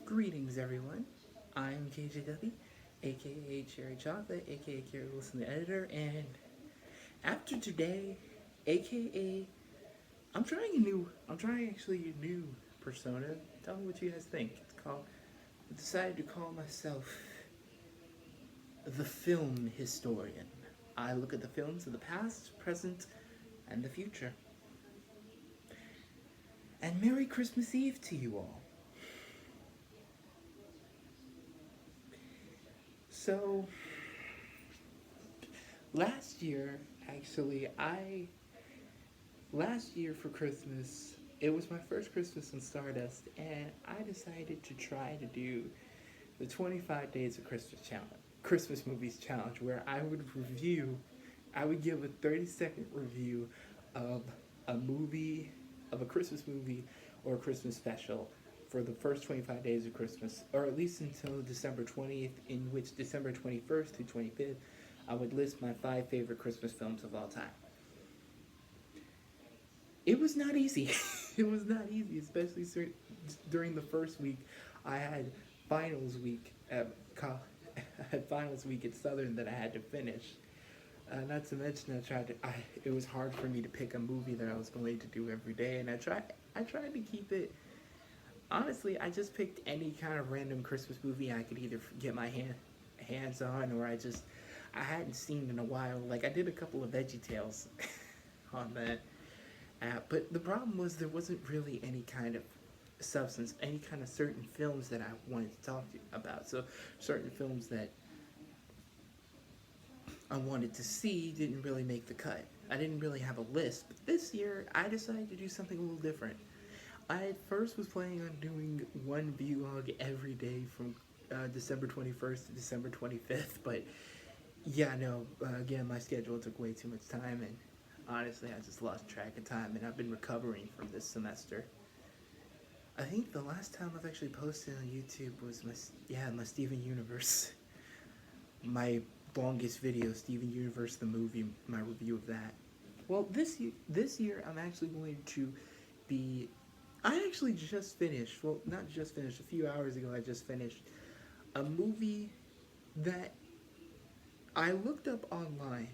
Greetings, everyone. I'm KJW, aka Cherry Chocolate, aka Carrie Wilson, the editor, and after today, aka I'm trying actually a new persona. Tell me what you guys think. I decided to call myself the film historian. I look at the films of the past, present, and the future. And Merry Christmas Eve to you all. So, last year, actually, last year for Christmas, it was my first Christmas in Stardust, and I decided to try to do the 25 Days of Christmas challenge, Christmas movies challenge, where I would give a 30-second review of a movie, of a Christmas movie or a Christmas special for the first 25 days of Christmas, or at least until December 20th, in which December 21st through 25th, I would list my 5 favorite Christmas films of all time. It was not easy. It was not easy, especially during the first week. I had finals week at I had finals week at Southern that I had to finish. Not to mention, it was hard for me to pick a movie that I was going to do every day, and I tried to keep it. Honestly, I just picked any kind of random Christmas movie I could either get my hands on, or I hadn't seen in a while. Like, I did a couple of VeggieTales on that app, but the problem was there wasn't really any kind of substance, any kind of certain films that I wanted to talk to you about. So certain films that I wanted to see didn't really make the cut. I didn't really have a list, but this year I decided to do something a little different. I at first was planning on doing one vlog every day from December 21st to December 25th, but yeah, no, again, my schedule took way too much time, and honestly, I just lost track of time, and I've been recovering from this semester. I think the last time I've actually posted on YouTube was my Steven Universe, my longest video, Steven Universe the movie, my review of that. Well, this year I'm actually going to be. I actually just finished. Well, not just finished. A few hours ago, I just finished a movie that I looked up online.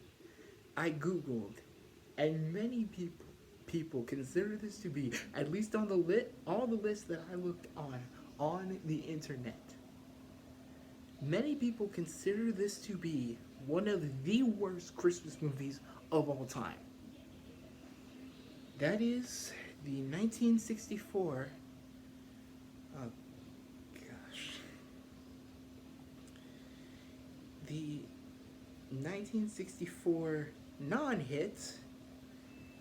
I googled, and many people consider this to be, at least on all the lists that I looked on the internet. Many people consider this to be one of the worst Christmas movies of all time. That is the 1964. Oh gosh. The 1964 non-hit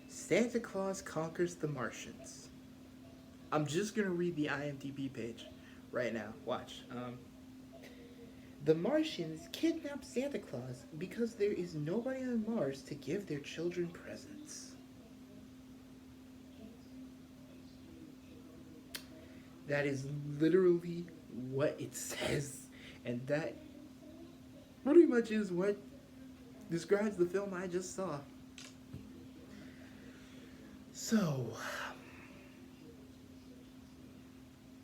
Santa Claus Conquers the Martians. I'm just gonna read the IMDb page right now. Watch. The Martians kidnap Santa Claus because there is nobody on Mars to give their children presents. That is literally what it says, and that pretty much is what describes the film I just saw. So,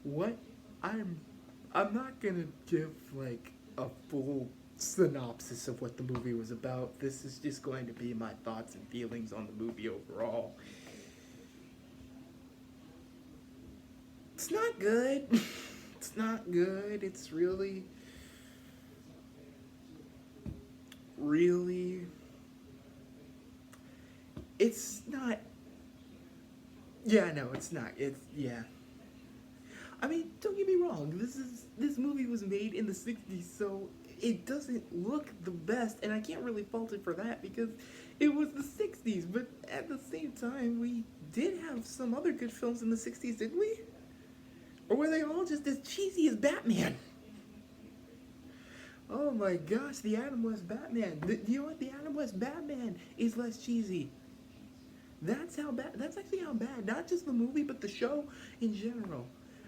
what I'm not gonna give like a full synopsis of what the movie was about. This is just going to be my thoughts and feelings on the movie overall. It's not good. It's not good. It's really it's not. Yeah, no, it's not. Yeah. I mean, don't get me wrong. This movie was made in the 60s, so it doesn't look the best, and I can't really fault it for that because it was the 60s, but at the same time, we did have some other good films in the 60s, didn't we? Or were they all just as cheesy as Batman? Oh my gosh, the Adam West Batman. You know what? The Adam West Batman is less cheesy. That's actually how bad, not just the movie, but the show in general.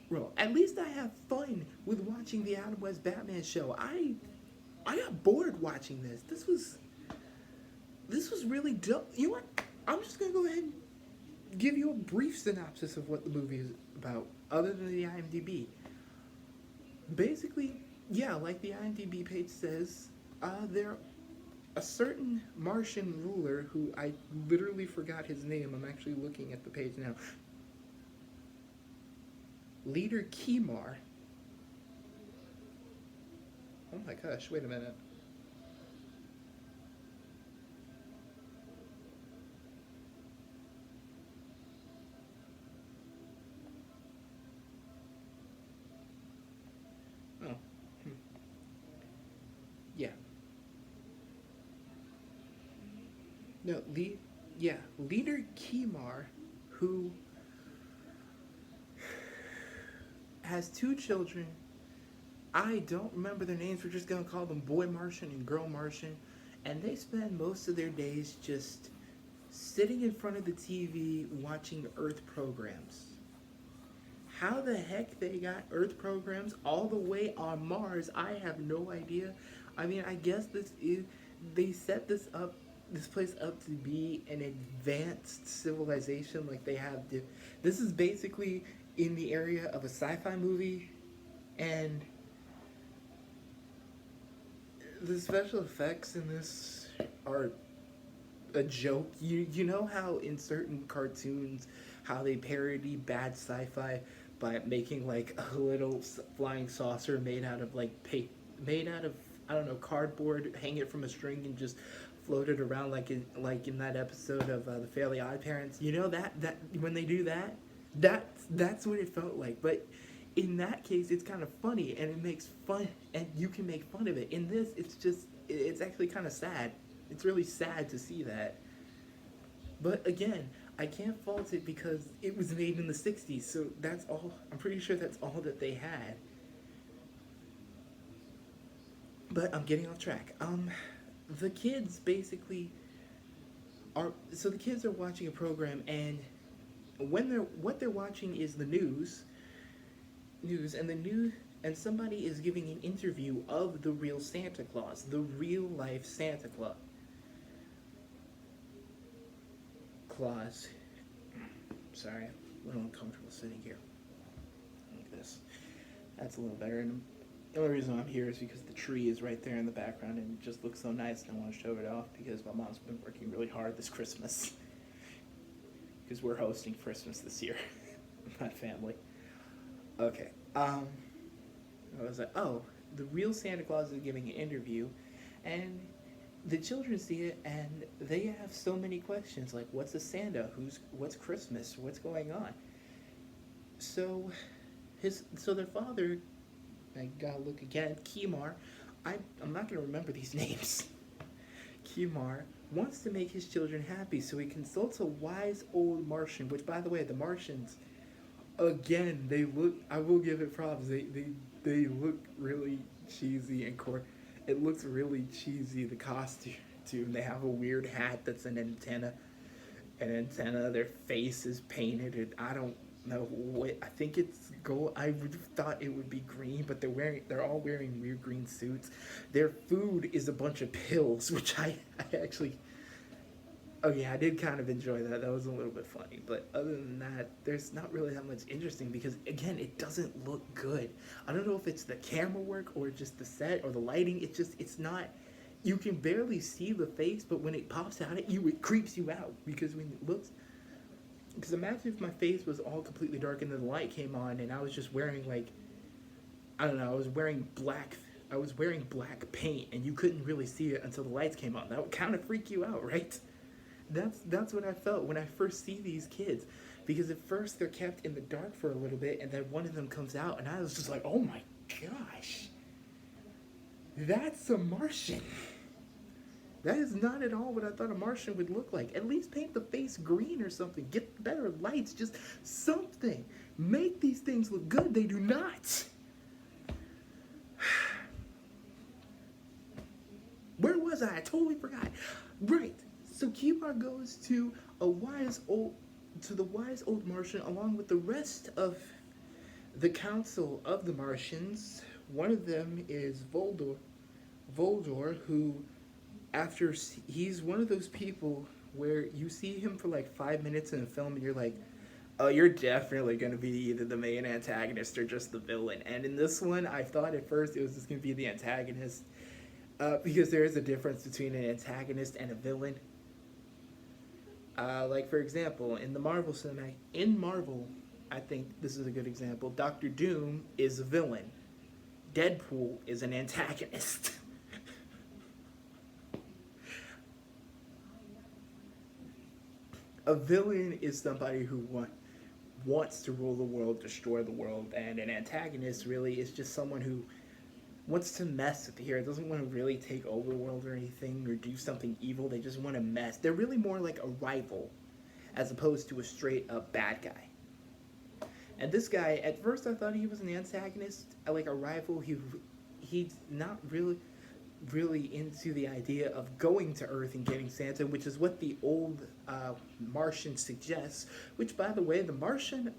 Bro, at least I have fun with watching the Adam West Batman show. I got bored watching this. This was really dope. You know what? I'm just gonna go ahead and give you a brief synopsis of what the movie is about, other than the IMDb. Basically, yeah, like the IMDb page says, there a certain Martian ruler who I literally forgot his name. I'm actually looking at the page now. Leader Kimar. Oh my gosh! Wait a minute. Oh, hmm. Yeah. No, yeah, Leader Kimar, who has two children. I don't remember their names. We're just gonna call them Boy Martian and Girl Martian, and they spend most of their days just sitting in front of the TV watching Earth programs. How the heck they got Earth programs all the way on Mars, I have no idea. I mean, I guess they set this place up to be an advanced civilization like they have. This is basically in the area of a sci-fi movie, and the special effects in this are a joke. You know how in certain cartoons how they parody bad sci-fi by making like a little flying saucer made out of made out of I don't know cardboard, hang it from a string and just float it around like in that episode of the Fairly Odd Parents. You know that when they do that, that's what it felt like. But in that case, it's kind of funny and it makes fun and you can make fun of it. In this, it's actually kind of sad. It's really sad to see that. But again, I can't fault it because it was made in the 60s, so that's all. I'm pretty sure that's all that they had. But I'm getting off track. The kids basically the kids are watching a program, and when they're what they're watching is the news, and the news, and somebody is giving an interview of the real Santa Claus, the real life Santa Claus. Sorry, I'm a little uncomfortable sitting here like this. That's a little better. And the only reason I'm here is because the tree is right there in the background and it just looks so nice, and I want to show it off because my mom's been working really hard this Christmas. Because we're hosting Christmas this year, my family. Okay. I was like, oh, the real Santa Claus is giving an interview, and the children see it and they have so many questions like, what's a Santa? What's Christmas? What's going on? So their father, I gotta look again, Kimar. I'm not gonna remember these names. Kimar wants to make his children happy, so he consults a wise old Martian. Which, by the way, the Martians, again, they look. I will give it props. They look really cheesy and it looks really cheesy. The costume. They have a weird hat that's an antenna. An antenna. Their face is painted. And I don't know what. I think it's gold. I would have thought it would be green, but They're all wearing weird green suits. Their food is a bunch of pills, which I actually. Oh yeah, I did kind of enjoy that. That was a little bit funny. But other than that, there's not really that much interesting because again, it doesn't look good. I don't know if it's the camera work or just the set or the lighting. It's not. You can barely see the face, but when it pops out at you, it creeps you out because when it looks. Because imagine if my face was all completely dark and then the light came on and I was just wearing like, I don't know, I was wearing black. I was wearing black paint and you couldn't really see it until the lights came on. That would kind of freak you out, right? That's what I felt when I first see these kids, because at first they're kept in the dark for a little bit, and then one of them comes out, and I was just like, oh my gosh, that's a Martian. That is not at all what I thought a Martian would look like. At least paint the face green or something. Get better lights, just something. Make these things look good. They do not. Where was I? I totally forgot. Right. So Kibar goes to the wise old Martian along with the rest of the council of the Martians. One of them is Voldor, who he's one of those people where you see him for like 5 minutes in a film and you're like, Oh, you're definitely going to be either the main antagonist or just the villain. And in this one, I thought at first it was just going to be the antagonist, because there is a difference between an antagonist and a villain. Like for example, in the Marvel cinematic, in Marvel, I think this is a good example. Doctor Doom is a villain. Deadpool is an antagonist. A villain is somebody who wants to rule the world, destroy the world, and an antagonist really is just someone who wants to mess with the hero. Doesn't want to really take over the world or anything or do something evil. They just want to mess. They're really more like a rival as opposed to a straight up bad guy. And this guy, at first, I thought he was an antagonist, like a rival. He's not really into the idea of going to Earth and getting Santa, which is what the old Martian suggests. Which, by the way, the Martian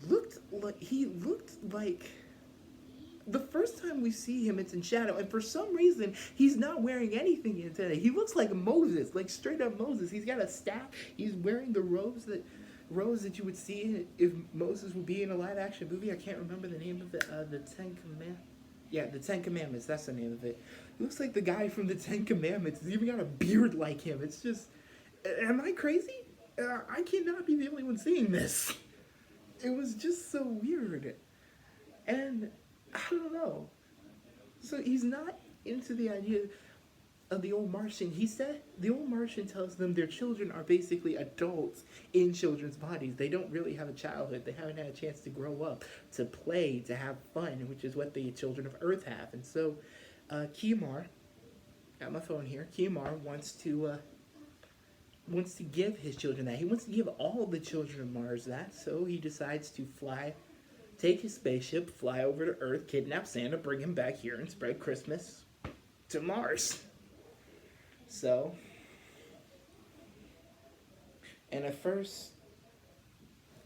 looked like the first time we see him, it's in shadow, and for some reason, he's not wearing anything in today. He looks like Moses, like straight up Moses. He's got a staff. He's wearing the robes that you would see if Moses would be in a live action movie. I can't remember the name of it. The Ten Commandments. Yeah, the Ten Commandments. That's the name of it. He looks like the guy from the Ten Commandments. He's even got a beard like him. It's just, am I crazy? I cannot be the only one seeing this. It was just so weird, and I don't know. So he's not into the idea of the old Martian. He said the old Martian tells them their children are basically adults in children's bodies. They don't really have a childhood. They haven't had a chance to grow up, to play, to have fun, which is what the children of Earth have. And so, Kimar, got my phone here. Kimar wants to give his children that. He wants to give all the children of Mars that. So he decides to take his spaceship, fly over to Earth, kidnap Santa, bring him back here, and spread Christmas to Mars. So, and at first,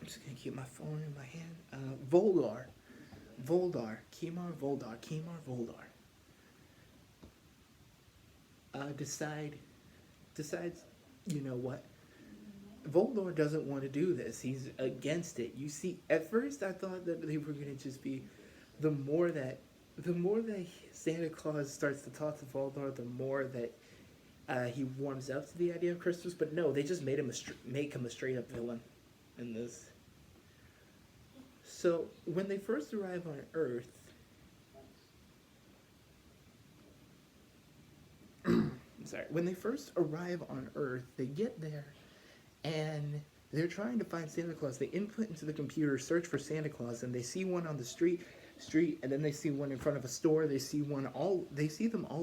I'm just gonna keep my phone in my hand. Kimar Voldar. Decides, you know what? Voldor doesn't want to do this. He's against it. You see, at first I thought that they were going to just be, the more that Santa Claus starts to talk to Voldor, the more that he warms up to the idea of Christmas. But no, they just make him a straight up villain in this. So when they first arrive on Earth, when they first arrive on Earth, they get there and they're trying to find Santa Claus. They input into the computer, search for Santa Claus, and they see one on the street, and then they see one in front of a store. They see them all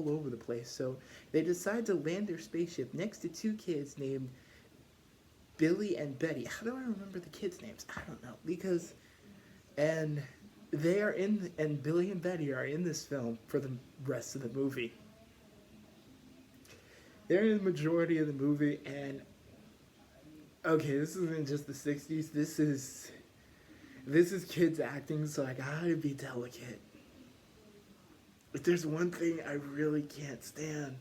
over the place. So they decide to land their spaceship next to two kids named Billy and Betty. How do I remember the kids' names? I don't know, and Billy and Betty are in this film for the rest of the movie. They're in the majority of the movie, and okay, this isn't just the 60s. This is kids acting, so I gotta be delicate. If there's one thing I really can't stand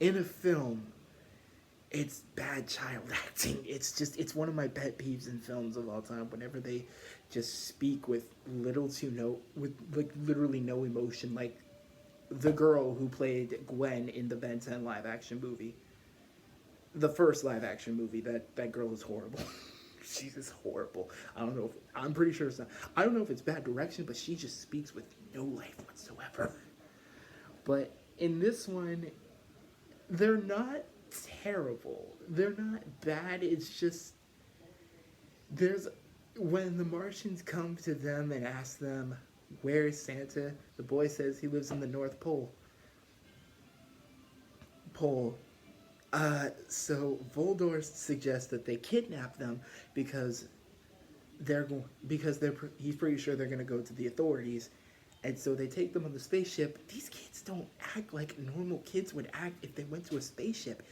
in a film, it's bad child acting. It's one of my pet peeves in films of all time. Whenever they just speak with literally no emotion, like the girl who played Gwen in the Ben 10 live action movie. The first live action movie, that girl is horrible. She's just horrible. I'm pretty sure it's not. I don't know if it's bad direction, but she just speaks with no life whatsoever. But in this one, they're not terrible. They're not bad. It's just, when the Martians come to them and ask them, where is Santa? The boy says he lives in the North Pole. So Voldor suggests that they kidnap them because he's pretty sure they're going to go to the authorities. And so they take them on the spaceship. These kids don't act like normal kids would act if they went to a spaceship.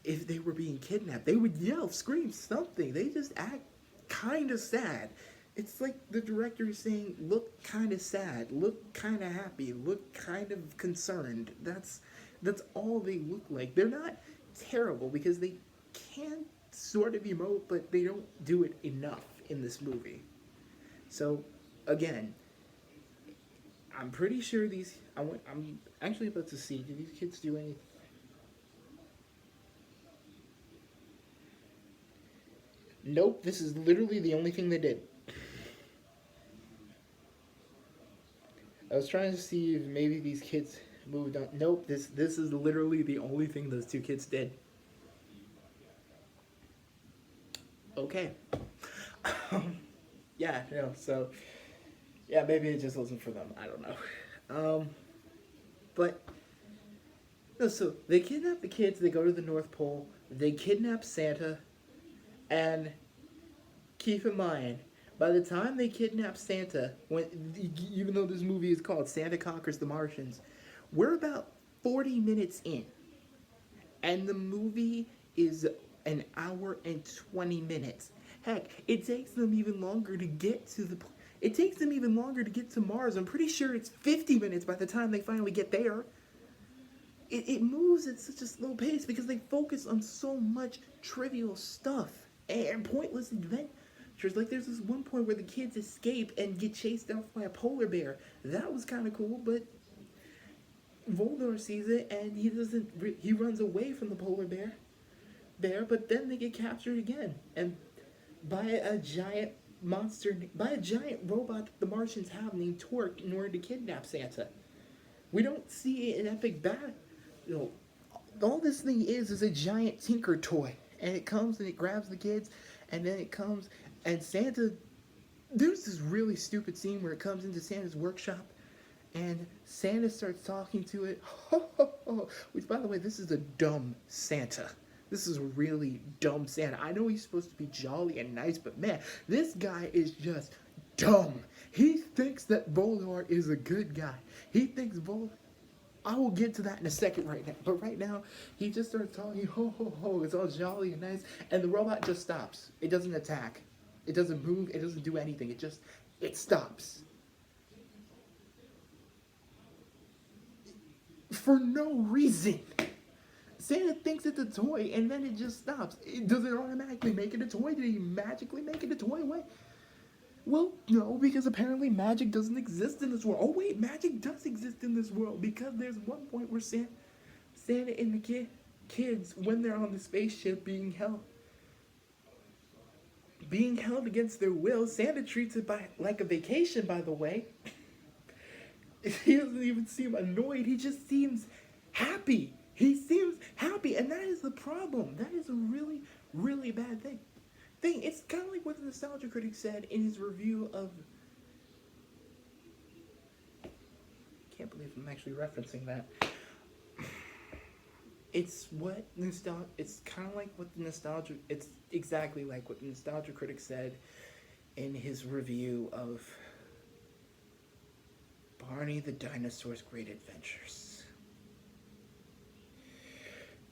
If they were being kidnapped, they would yell, scream, something. They just act kind of sad. It's like the director is saying, look kind of sad, look kind of happy, look kind of concerned. That's all they look like. They're not terrible because they can't sort of emote, but they don't do it enough in this movie. So, again, I'm pretty sure these. I'm actually about to see. Do these kids do anything? Nope. This is literally the only thing they did. I was trying to see if maybe these kids moved on. Nope. This is literally the only thing those two kids did. Okay. Yeah. No. So yeah, maybe it just wasn't for them. I don't know. But no. So they kidnap the kids. They go to the North Pole. They kidnap Santa, and keep in mind, by the time they kidnap Santa, when even though this movie is called Santa Conquers the Martians, we're about 40 minutes in, and the movie is an hour and 20 minutes. Heck, it takes them even longer to get to the. It takes them even longer to get to Mars. I'm pretty sure it's 50 minutes by the time they finally get there. It moves at such a slow pace because they focus on so much trivial stuff and pointless adventures. Like there's this one point where the kids escape and get chased off by a polar bear. That was kind of cool, but Voldor sees it and he doesn't. He runs away from the polar bear. But then they get captured again and by a giant monster, by a giant robot that the Martians have named Torque in order to kidnap Santa. We don't see an epic battle. You know, all this thing is a giant tinker toy, and it comes and it grabs the kids, and then it comes and Santa. There's this really stupid scene where it comes into Santa's workshop, and Santa starts talking to it. Which, by the way, this is a dumb Santa. This is a really dumb Santa. I know he's supposed to be jolly and nice, but man, this guy is just dumb. He thinks that Voldor is a good guy. He thinks Voldor. I will get to that in a second right now. But right now, he just starts talking, ho, ho, ho, it's all jolly and nice. And the robot just stops. It doesn't attack. It doesn't move. It doesn't do anything. It stops. For no reason. Santa thinks it's a toy, and then it just stops. Does it automatically make it a toy? Did he magically make it a toy? Wait. Well, no, because apparently magic doesn't exist in this world. Oh, wait, magic does exist in this world, because there's one point where Santa and the kids, when they're on the spaceship being held against their will, Santa treats it like a vacation, by the way. He doesn't even seem annoyed. He just seems happy. He seems happy, and that is the problem. That is a really, really bad thing. It's kind of like what the Nostalgia Critic said in his review of. Can't believe I'm actually referencing that. It's what nostalgia. It's kind of like what the nostalgia. It's exactly like what the Nostalgia Critic said in his review of Barney the Dinosaur's Great Adventures.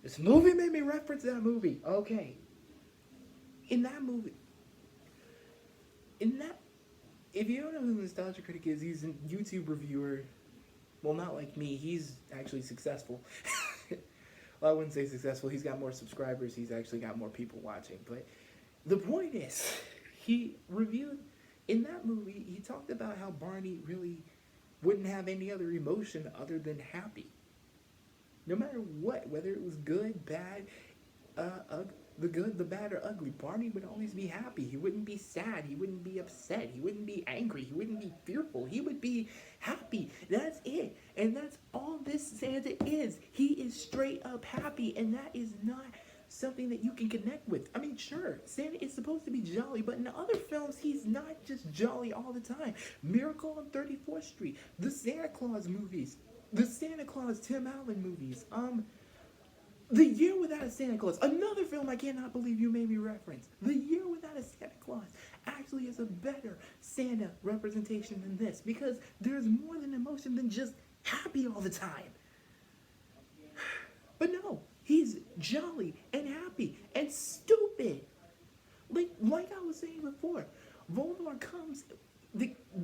This movie made me reference that movie. Okay. In that movie, if you don't know who the Nostalgia Critic is, he's a YouTube reviewer. Well, not like me. He's actually successful. Well, I wouldn't say successful. He's got more subscribers. He's actually got more people watching. But the point is, he reviewed, in that movie, he talked about how Barney really wouldn't have any other emotion other than happy. No matter what, whether it was good, bad, the good, the bad, or ugly, Barney would always be happy. He wouldn't be sad. He wouldn't be upset. He wouldn't be angry. He wouldn't be fearful. He would be happy. That's it. And that's all this Santa is. He is straight up happy, and that is not something that you can connect with. I mean, sure, Santa is supposed to be jolly, but in other films, he's not just jolly all the time. Miracle on 34th Street, the Santa Claus movies, the Santa Claus Tim Allen movies, The Year Without a Santa Claus, another film I cannot believe you made me reference. The Year Without a Santa Claus actually is a better Santa representation than this, because there's more than emotion than just happy all the time. But no, he's jolly and happy and stupid. Like I was saying before, Voldor comes,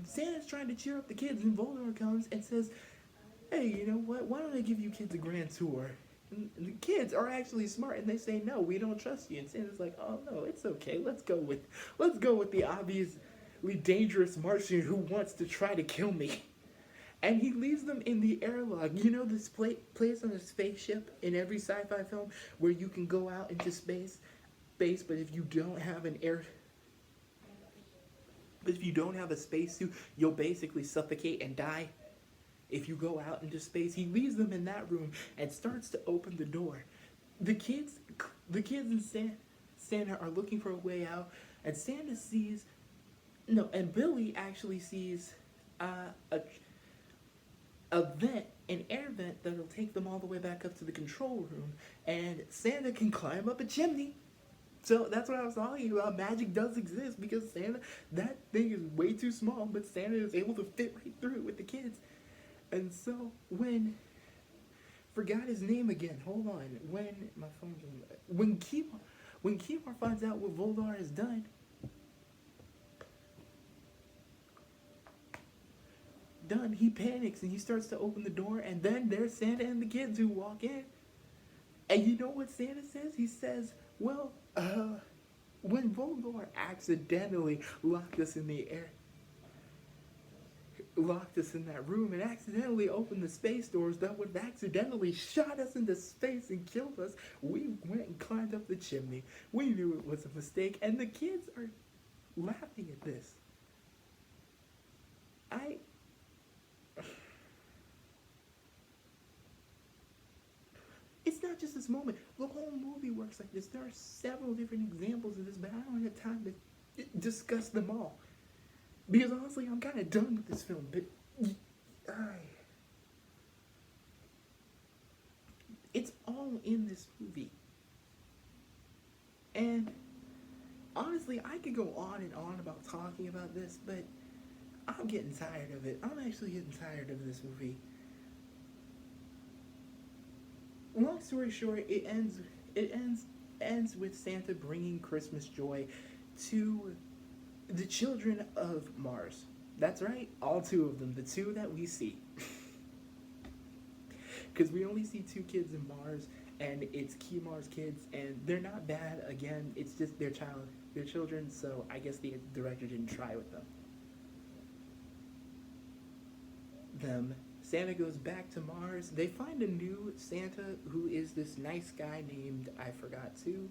Santa's trying to cheer up the kids, and Voldor comes and says, hey, you know what, why don't I give you kids a grand tour? And the kids are actually smart, and they say, "No, we don't trust you." And Santa's like, "Oh no, it's okay. Let's go with the obviously dangerous Martian who wants to try to kill me." And he leaves them in the airlock. You know this place on a spaceship in every sci-fi film where you can go out into space, but if you don't have an air, but if you don't have a spacesuit, you'll basically suffocate and die. If you go out into space, he leaves them in that room and starts to open the door. The kids, the kids and Santa are looking for a way out, and Santa sees no, and Billy actually sees a vent, an air vent that'll take them all the way back up to the control room, and Santa can climb up a chimney. So that's what I was talking about. Magic does exist because Santa, that thing is way too small, but Santa is able to fit right through it with the kids. And so forgot his name again. Hold on. When my phone's on, when Kimar finds out what Voldar has done, he panics and he starts to open the door, and then there's Santa and the kids who walk in. And you know what Santa says? He says, "Well, when Voldar accidentally locked us in that room and accidentally opened the space doors that would have accidentally shot us into space and killed us, we went and climbed up the chimney. We knew it was a mistake." And the kids are laughing at this. It's not just this moment. The whole movie works like this. There are several different examples of this, but I don't have time to discuss them all. Because honestly, I'm kind of done with this film. But it's all in this movie. And honestly, I could go on and on about talking about this, but I'm getting tired of it. I'm actually getting tired of this movie. Long story short, it ends with Santa bringing Christmas joy to the children of Mars. That's right, all two of them, the two that we see. Because we only see two kids in Mars, and it's Kimar's kids, and they're not bad. Again, it's just their children. So I guess the director didn't try with them. Santa goes back to Mars. They find a new Santa who is this nice guy named, I forgot too.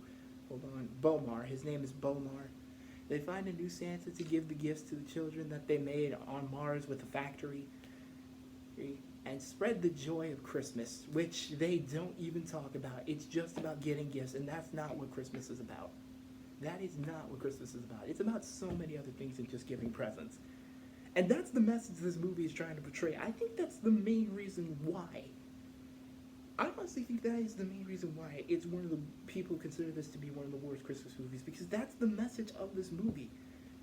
Hold on. Bomar. His name is Bomar. They find a new Santa to give the gifts to the children that they made on Mars with a factory. And spread the joy of Christmas, which they don't even talk about. It's just about getting gifts, and that's not what Christmas is about. That is not what Christmas is about. It's about so many other things than just giving presents. And that's the message this movie is trying to portray. I think that's the main reason why. I honestly think that is the main reason why it's one of the people consider this to be one of the worst Christmas movies, because that's the message of this movie.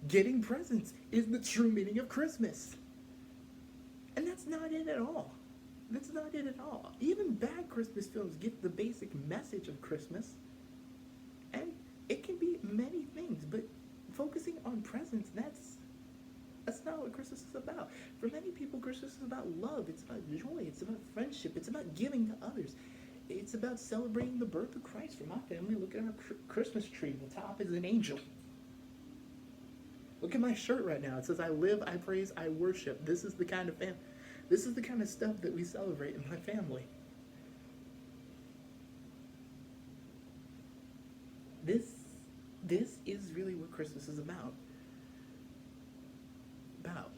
Getting presents is the true meaning of Christmas. And that's not it at all. That's not it at all. Even bad Christmas films get the basic message of Christmas. And it can be many things, but focusing on presents, that's not what Christmas is about. For many people, Christmas is about love. It's about joy. It's about friendship. It's about giving to others. It's about celebrating the birth of Christ. For my family, look at our Christmas tree. The top is an angel. Look at my shirt right now. It says, "I live, I praise, I worship." This is the kind of This is the kind of stuff that we celebrate in my family. This is really what Christmas is about.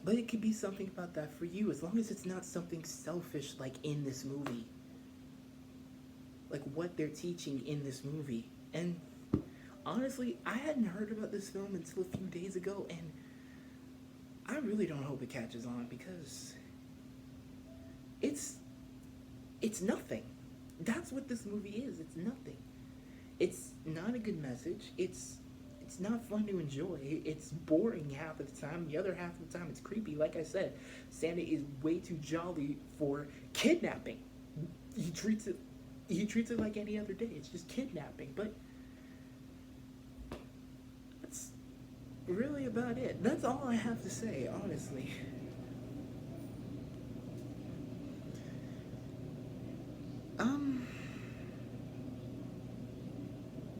But it could be something about that for you, as long as it's not something selfish like in this movie. Like what they're teaching in this movie. And honestly, I hadn't heard about this film until a few days ago, and I really don't hope it catches on, because it's nothing. That's what this movie is. It's nothing. It's not a good message. It's not fun to enjoy. It's boring half of the time. The other half of the time, it's creepy. Like I said, Santa is way too jolly for kidnapping. He treats it like any other day. It's just kidnapping. But that's really about it. That's all I have to say, honestly.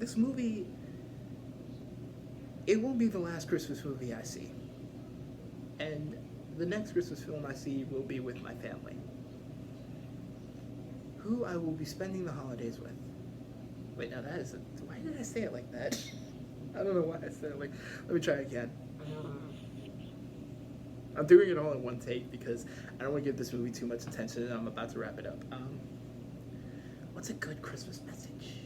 this movie, it won't be the last Christmas movie I see. And the next Christmas film I see will be with my family, who I will be spending the holidays with. Wait, now that is a... Why did I say it like that? I don't know why I said it like... Let me try again. I'm doing it all in one take because I don't want to give this movie too much attention and I'm about to wrap it up. What's a good Christmas message?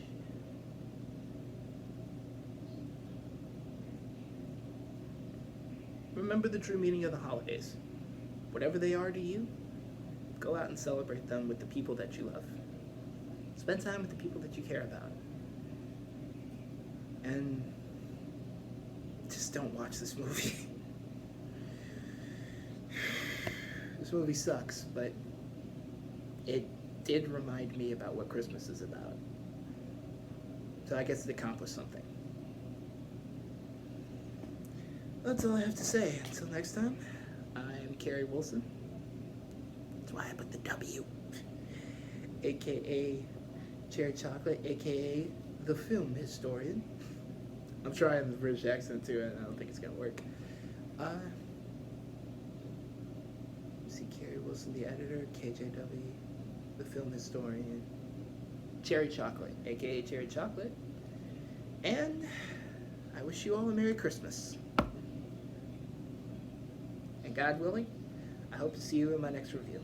Remember the true meaning of the holidays. Whatever they are to you, go out and celebrate them with the people that you love. Spend time with the people that you care about. And just don't watch this movie. This movie sucks, but it did remind me about what Christmas is about. So I guess it accomplished something. That's all I have to say. Until next time, I'm Carrie Wilson. That's why I put the W. AKA Cherry Chocolate, AKA the film historian. I'm trying the British accent too, and I don't think it's gonna work. See Carrie Wilson, the editor, KJW, the film historian, Cherry Chocolate, aka Cherry Chocolate, and I wish you all a Merry Christmas. And God willing, I hope to see you in my next review.